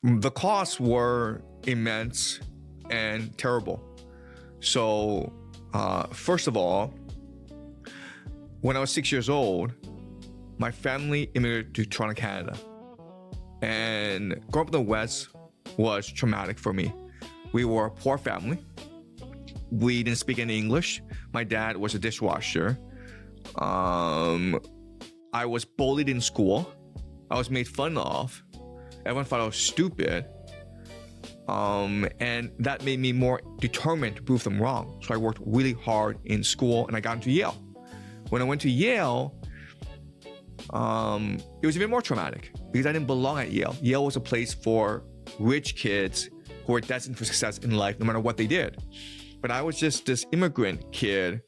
The costs were immense and terrible. So, first of all, when I was 6 years old, my family immigrated to Toronto, Canada. And growing up in the West was traumatic for me. We were a poor family. We didn't speak any English. My dad was a dishwasher. I was bullied in school. I was made fun of. Everyone thought I was stupid. And that made me more determined to prove them wrong. So I worked really hard in school and I got into Yale. When I went to Yale, it was even more traumatic because I didn't belong at Yale. Yale was a place for rich kids who were destined for success in life no matter what they did. But I was just this immigrant kid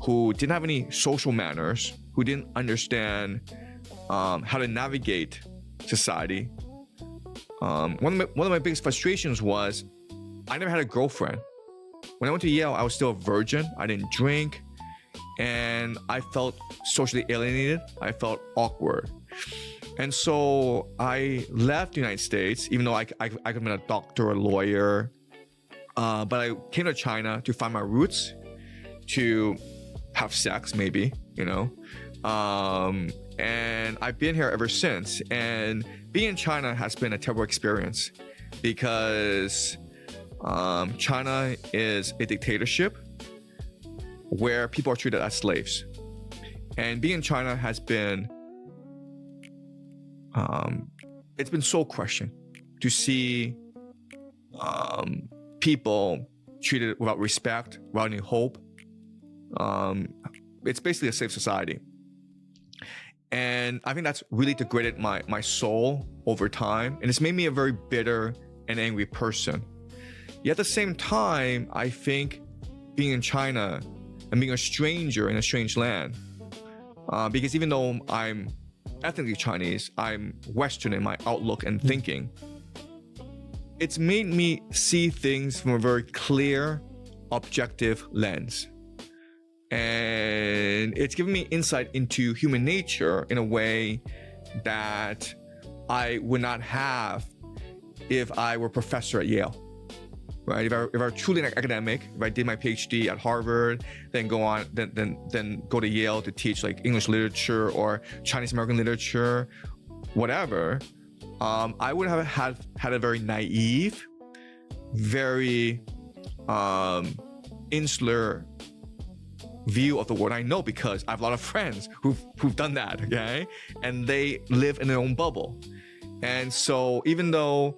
who didn't have any social manners, who didn't understand how to navigate society. One of my biggest frustrations was I never had a girlfriend. When I went to Yale, I was still a virgin. I didn't drink. And I felt socially alienated. I felt awkward. And so I left the United States, even though I could have been a doctor or a lawyer. But I came to China to find my roots, to have sex, maybe, you know. And I've been here ever since. And being in China has been a terrible experience because China is a dictatorship where people are treated as slaves. And being in China has been, it's been soul crushing to see people treated without respect, without any hope. It's basically a slave society. And I think that's really degraded my soul over time. And it's made me a very bitter and angry person. Yet at the same time, I think being in China and being a stranger in a strange land, because even though I'm ethnically Chinese, I'm Western in my outlook and thinking, it's made me see things from a very clear, objective lens. And it's given me insight into human nature in a way that I would not have if I were a professor at Yale, right? If I were truly an academic, if I did my PhD at Harvard, then go on, then go to Yale to teach like English literature or Chinese American literature, whatever, I would have had a very naive, very insular view of the world. I know because I have a lot of friends who've done that, okay? And they live in their own bubble. And so even though